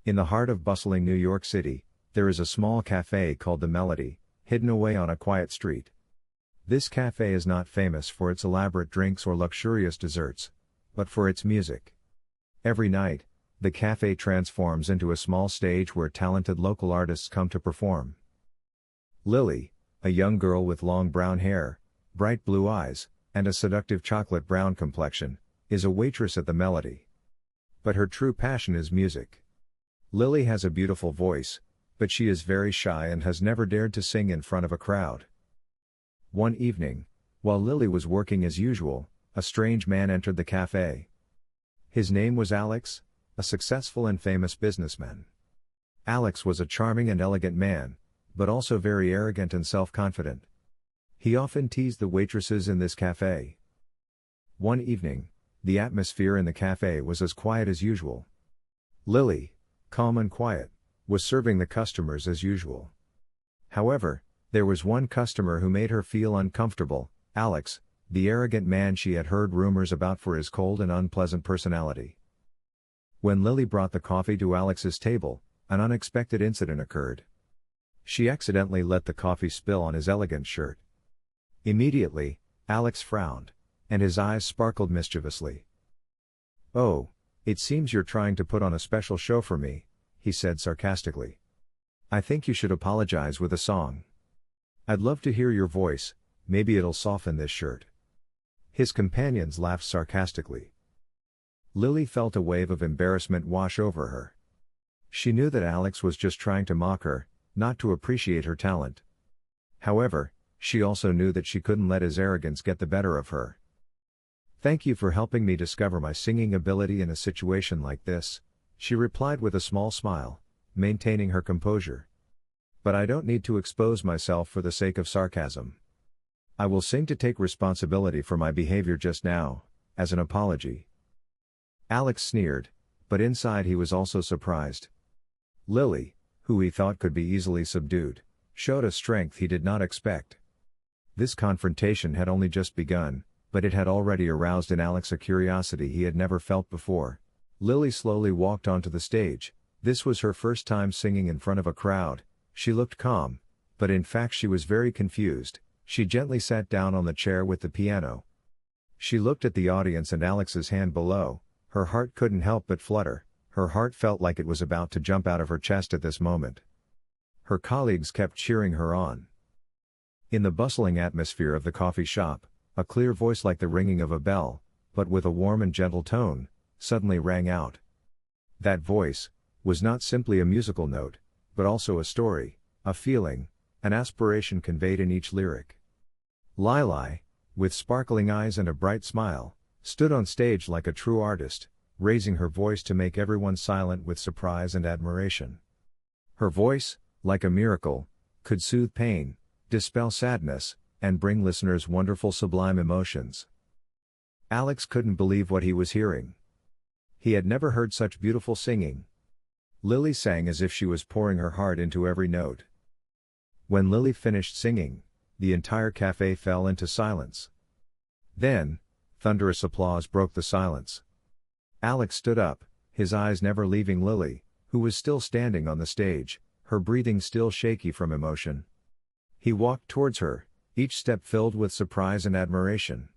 In the heart of bustling New York City, there is a small cafe called The Melody, hidden away on a quiet street. This cafe is not famous for its elaborate drinks or luxurious desserts, but for its music. Every night, the cafe transforms into a small stage where talented local artists come to perform. Lily, a young girl with long brown hair, bright blue eyes, and a seductive chocolate brown complexion, is a waitress at The Melody. But her true passion is music. Lily has a beautiful voice, but she is very shy and has never dared to sing in front of a crowd. One evening, while Lily was working as usual, a strange man entered the cafe. His name was Alex, a successful and famous businessman. Alex was a charming and elegant man, but also very arrogant and self-confident. He often teased the waitresses in this cafe. One evening, the atmosphere in the cafe was as quiet as usual. Lily, calm and quiet, was serving the customers as usual. However, there was one customer who made her feel uncomfortable: Alex, the arrogant man she had heard rumors about for his cold and unpleasant personality. When Lily brought the coffee to Alex's table, an unexpected incident occurred. She accidentally let the coffee spill on his elegant shirt. Immediately, Alex frowned, and his eyes sparkled mischievously. "Oh, it seems you're trying to put on a special show for me," he said sarcastically. "I think you should apologize with a song. I'd love to hear your voice, maybe it'll soften this shirt." His companions laughed sarcastically. Lily felt a wave of embarrassment wash over her. She knew that Alex was just trying to mock her, not to appreciate her talent. However, she also knew that she couldn't let his arrogance get the better of her. "Thank you for helping me discover my singing ability in a situation like this," she replied with a small smile, maintaining her composure. "But I don't need to expose myself for the sake of sarcasm. I will sing to take responsibility for my behavior just now, as an apology." Alex sneered, but inside he was also surprised. Lily, who he thought could be easily subdued, showed a strength he did not expect. This confrontation had only just begun, but it had already aroused in Alex a curiosity he had never felt before. Lily slowly walked onto the stage. This was her first time singing in front of a crowd. She looked calm, but in fact she was very confused. She gently sat down on the chair with the piano. She looked at the audience and Alex's hand below. Her heart couldn't help but flutter. Her heart felt like it was about to jump out of her chest at this moment. Her colleagues kept cheering her on. In the bustling atmosphere of the coffee shop, a clear voice like the ringing of a bell, but with a warm and gentle tone, suddenly rang out. That voice was not simply a musical note, but also a story, a feeling, an aspiration conveyed in each lyric. Lily, with sparkling eyes and a bright smile, stood on stage like a true artist, raising her voice to make everyone silent with surprise and admiration. Her voice, like a miracle, could soothe pain, dispel sadness, and bring listeners wonderful sublime emotions. Alex couldn't believe what he was hearing. He had never heard such beautiful singing. Lily sang as if she was pouring her heart into every note. When Lily finished singing, the entire cafe fell into silence. Then, thunderous applause broke the silence. Alex stood up, his eyes never leaving Lily, who was still standing on the stage, her breathing still shaky from emotion. He walked towards her, each step filled with surprise and admiration.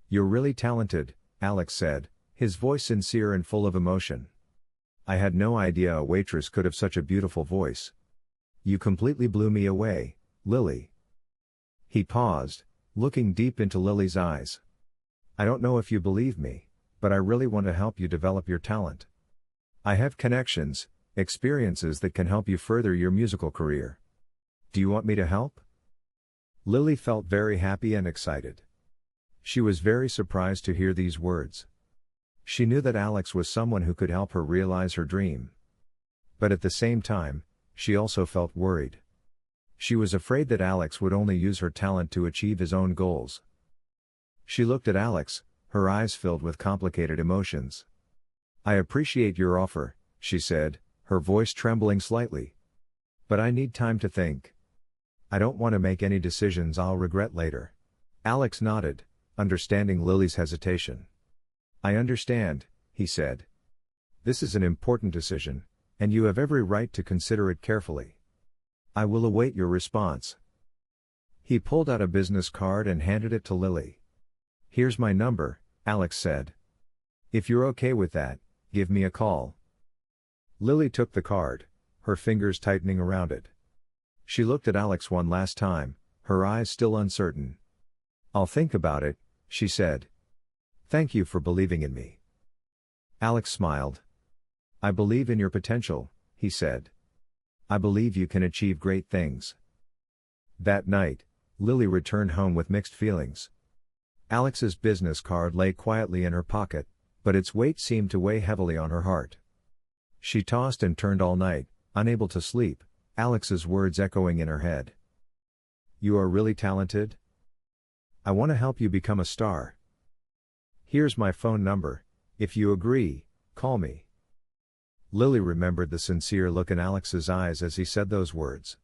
"You're really talented," Alex said, his voice sincere and full of emotion. "I had no idea a waitress could have such a beautiful voice. You completely blew me away, Lily." He paused, looking deep into Lily's eyes. "I don't know if you believe me, but I really want to help you develop your talent. I have connections, experiences that can help you further your musical career. Do you want me to help?" Lily felt very happy and excited. She was very surprised to hear these words. She knew that Alex was someone who could help her realize her dream. But at the same time, she also felt worried. She was afraid that Alex would only use her talent to achieve his own goals. She looked at Alex, her eyes filled with complicated emotions. "I appreciate your offer," she said, her voice trembling slightly. "But I need time to think. I don't want to make any decisions I'll regret later." Alex nodded, understanding Lily's hesitation. "I understand," he said. "This is an important decision, and you have every right to consider it carefully. I will await your response." He pulled out a business card and handed it to Lily. "Here's my number," Alex said. "If you're okay with that, give me a call." Lily took the card, her fingers tightening around it. She looked at Alex one last time, her eyes still uncertain. "I'll think about it," she said. "Thank you for believing in me." Alex smiled. "I believe in your potential," he said. "I believe you can achieve great things." That night, Lily returned home with mixed feelings. Alex's business card lay quietly in her pocket, but its weight seemed to weigh heavily on her heart. She tossed and turned all night, unable to sleep, Alex's words echoing in her head. "You are really talented. I want to help you become a star. Here's my phone number. If you agree, call me." Lily remembered the sincere look in Alex's eyes as he said those words.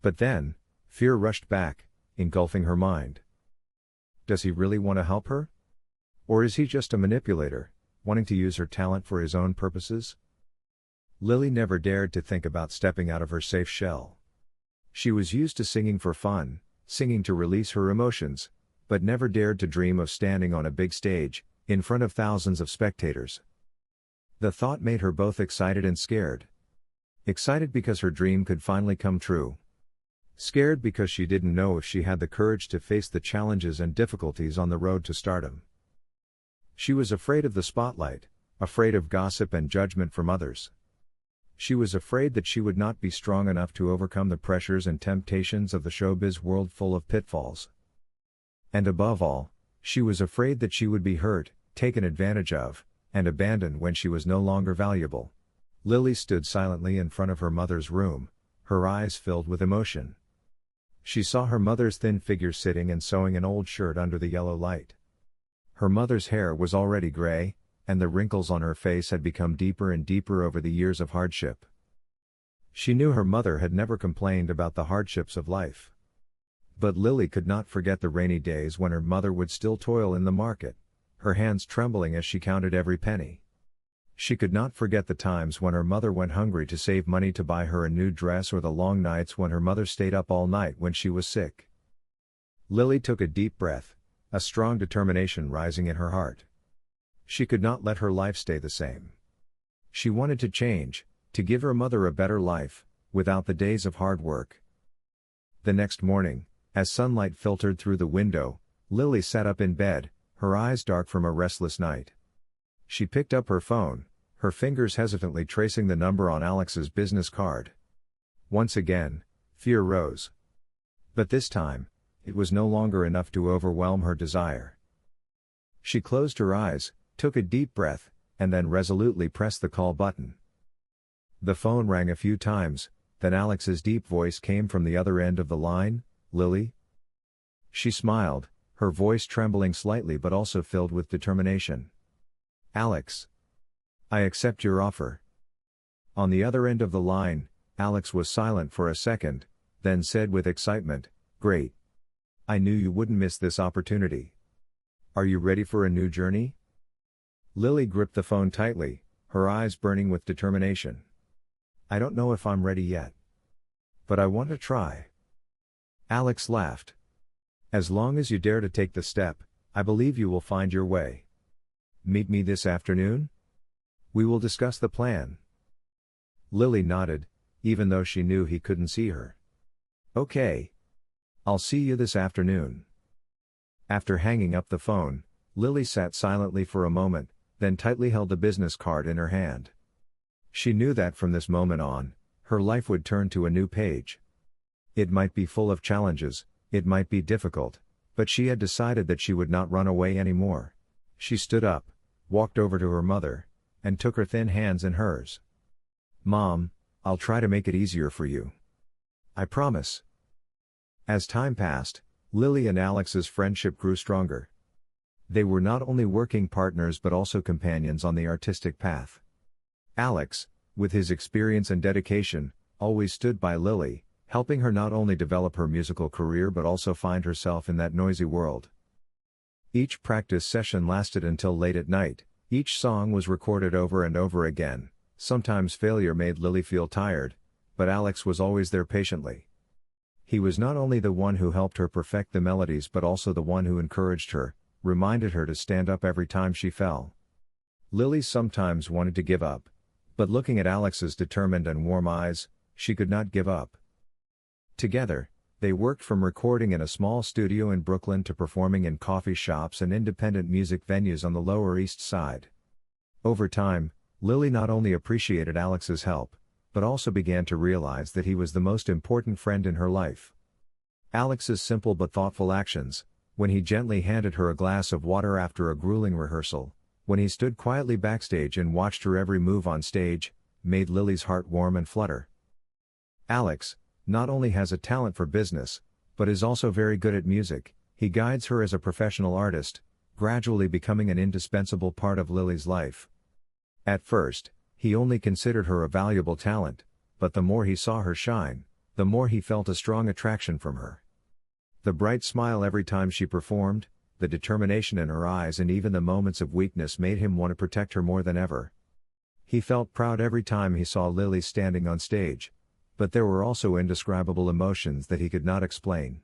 But then, fear rushed back, engulfing her mind. Does he really want to help her? Or is he just a manipulator, wanting to use her talent for his own purposes? Lily never dared to think about stepping out of her safe shell. She was used to singing for fun, singing to release her emotions, but never dared to dream of standing on a big stage, in front of thousands of spectators. The thought made her both excited and scared. Excited because her dream could finally come true. Scared because she didn't know if she had the courage to face the challenges and difficulties on the road to stardom. She was afraid of the spotlight, afraid of gossip and judgment from others. She was afraid that she would not be strong enough to overcome the pressures and temptations of the showbiz world full of pitfalls. And above all, she was afraid that she would be hurt, taken advantage of, and abandoned when she was no longer valuable. Lily stood silently in front of her mother's room, her eyes filled with emotion. She saw her mother's thin figure sitting and sewing an old shirt under the yellow light. Her mother's hair was already gray, and the wrinkles on her face had become deeper and deeper over the years of hardship. She knew her mother had never complained about the hardships of life. But Lily could not forget the rainy days when her mother would still toil in the market, her hands trembling as she counted every penny. She could not forget the times when her mother went hungry to save money to buy her a new dress, or the long nights when her mother stayed up all night when she was sick. Lily took a deep breath, a strong determination rising in her heart. She could not let her life stay the same. She wanted to change, to give her mother a better life, without the days of hard work. The next morning, as sunlight filtered through the window, Lily sat up in bed, her eyes dark from a restless night. She picked up her phone, her fingers hesitantly tracing the number on Alex's business card. Once again, fear rose. But this time, it was no longer enough to overwhelm her desire. She closed her eyes, took a deep breath, and then resolutely pressed the call button. The phone rang a few times, then Alex's deep voice came from the other end of the line. "Lily?" She smiled, her voice trembling slightly but also filled with determination. "Alex. I accept your offer." On the other end of the line, Alex was silent for a second, then said with excitement, "Great. I knew you wouldn't miss this opportunity. Are you ready for a new journey?" Lily gripped the phone tightly, her eyes burning with determination. "I don't know if I'm ready yet. But I want to try." Alex laughed. "As long as you dare to take the step, I believe you will find your way. Meet me this afternoon? We will discuss the plan." Lily nodded, even though she knew he couldn't see her. "Okay. I'll see you this afternoon." After hanging up the phone, Lily sat silently for a moment, then tightly held the business card in her hand. She knew that from this moment on, her life would turn to a new page. It might be full of challenges, it might be difficult, but she had decided that she would not run away anymore. She stood up, walked over to her mother, and took her thin hands in hers. "Mom, I'll try to make it easier for you. I promise." As time passed, Lily and Alex's friendship grew stronger. They were not only working partners but also companions on the artistic path. Alex, with his experience and dedication, always stood by Lily, helping her not only develop her musical career but also find herself in that noisy world. Each practice session lasted until late at night, each song was recorded over and over again, Sometimes failure made Lily feel tired, but Alex was always there patiently. He was not only the one who helped her perfect the melodies but also the one who encouraged her, reminded her to stand up every time she fell. Lily sometimes wanted to give up, but looking at Alex's determined and warm eyes, she could not give up. Together, they worked from recording in a small studio in Brooklyn to performing in coffee shops and independent music venues on the Lower East Side. Over time, Lily not only appreciated Alex's help, but also began to realize that he was the most important friend in her life. Alex's simple but thoughtful actions, when he gently handed her a glass of water after a grueling rehearsal, when he stood quietly backstage and watched her every move on stage, made Lily's heart warm and flutter. Alex not only has a talent for business, but is also very good at music. He guides her as a professional artist, gradually becoming an indispensable part of Lily's life. At first, he only considered her a valuable talent, but the more he saw her shine, the more he felt a strong attraction from her. The bright smile every time she performed, the determination in her eyes and even the moments of weakness made him want to protect her more than ever. He felt proud every time he saw Lily standing on stage, but there were also indescribable emotions that he could not explain.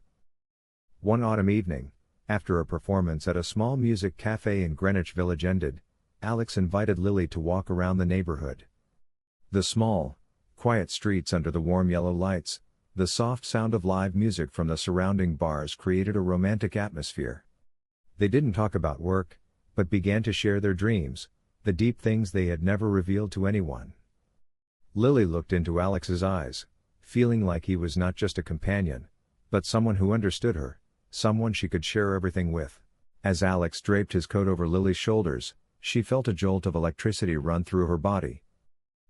One autumn evening, after a performance at a small music cafe in Greenwich Village ended, Alex invited Lily to walk around the neighborhood. The small, quiet streets under the warm yellow lights, the soft sound of live music from the surrounding bars created a romantic atmosphere. They didn't talk about work, but began to share their dreams, the deep things they had never revealed to anyone. Lily looked into Alex's eyes, feeling like he was not just a companion, but someone who understood her, someone she could share everything with. As Alex draped his coat over Lily's shoulders, she felt a jolt of electricity run through her body.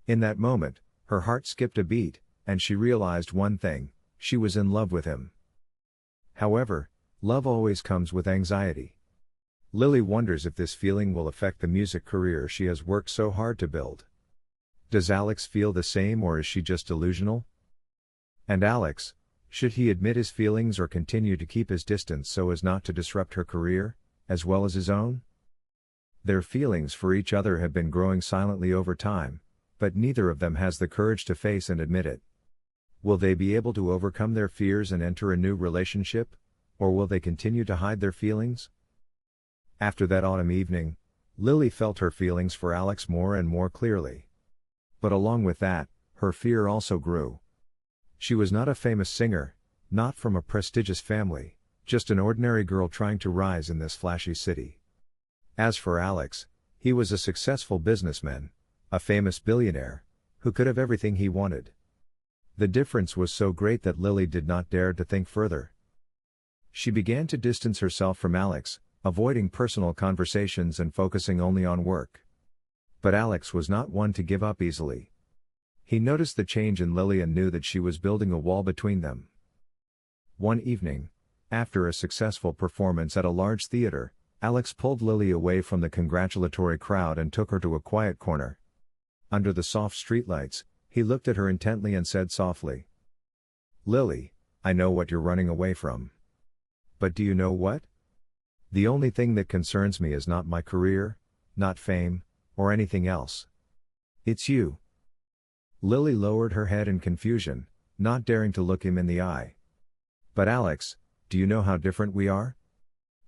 In that moment, her heart skipped a beat, and she realized one thing: she was in love with him. However, love always comes with anxiety. Lily wonders if this feeling will affect the music career she has worked so hard to build. Does Alex feel the same, or is she just delusional? And Alex, should he admit his feelings or continue to keep his distance so as not to disrupt her career, as well as his own? Their feelings for each other have been growing silently over time, but neither of them has the courage to face and admit it. Will they be able to overcome their fears and enter a new relationship, or will they continue to hide their feelings? After that autumn evening, Lily felt her feelings for Alex more and more clearly. But along with that, her fear also grew. She was not a famous singer, not from a prestigious family, just an ordinary girl trying to rise in this flashy city. As for Alex, he was a successful businessman, a famous billionaire, who could have everything he wanted. The difference was so great that Lily did not dare to think further. She began to distance herself from Alex, avoiding personal conversations and focusing only on work. But Alex was not one to give up easily. He noticed the change in Lily and knew that she was building a wall between them. One evening, after a successful performance at a large theater, Alex pulled Lily away from the congratulatory crowd and took her to a quiet corner. Under the soft streetlights, he looked at her intently and said softly, "Lily, I know what you're running away from. But do you know what? The only thing that concerns me is not my career, not fame, or anything else. It's you." Lily lowered her head in confusion, not daring to look him in the eye. "But Alex, do you know how different we are?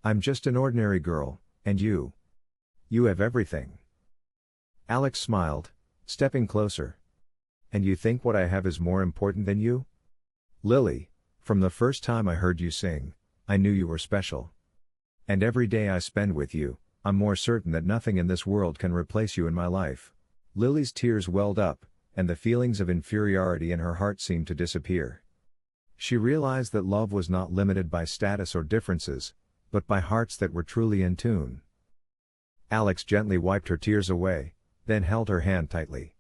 I'm just an ordinary girl, and you have everything." Alex smiled, stepping closer. "And you think what I have is more important than you? Lily, from the first time I heard you sing, I knew you were special. And every day I spend with you, I'm more certain that nothing in this world can replace you in my life." Lily's tears welled up, and the feelings of inferiority in her heart seemed to disappear. She realized that love was not limited by status or differences, but by hearts that were truly in tune. Alex gently wiped her tears away, then held her hand tightly.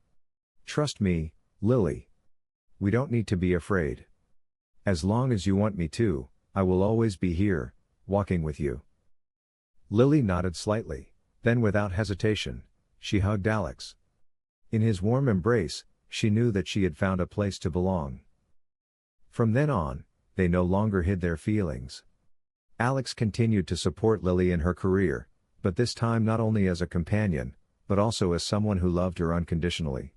"Trust me, Lily. We don't need to be afraid. As long as you want me to, I will always be here, walking with you." Lily nodded slightly, then without hesitation, she hugged Alex. In his warm embrace, she knew that she had found a place to belong. From then on, they no longer hid their feelings. Alex continued to support Lily in her career, but this time not only as a companion, but also as someone who loved her unconditionally.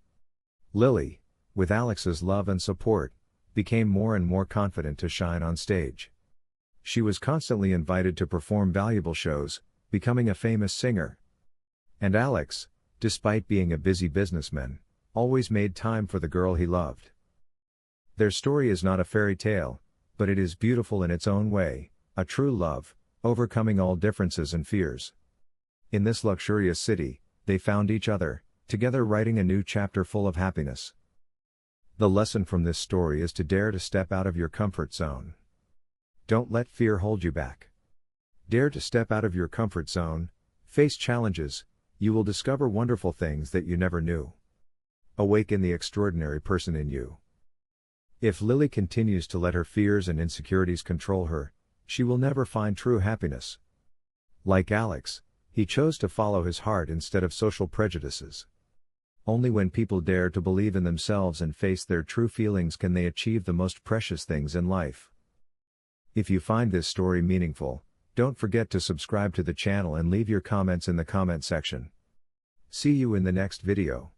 Lily, with Alex's love and support, became more and more confident to shine on stage. She was constantly invited to perform valuable shows, becoming a famous singer. And Alex, despite being a busy businessman, always made time for the girl he loved. Their story is not a fairy tale, but it is beautiful in its own way, a true love, overcoming all differences and fears. In this luxurious city, they found each other, together writing a new chapter full of happiness. The lesson from this story is to dare to step out of your comfort zone. Don't let fear hold you back. Dare to step out of your comfort zone, face challenges, you will discover wonderful things that you never knew. Awaken the extraordinary person in you. If Lily continues to let her fears and insecurities control her, she will never find true happiness. Like Alex, he chose to follow his heart instead of social prejudices. Only when people dare to believe in themselves and face their true feelings can they achieve the most precious things in life. If you find this story meaningful, don't forget to subscribe to the channel and leave your comments in the comment section. See you in the next video.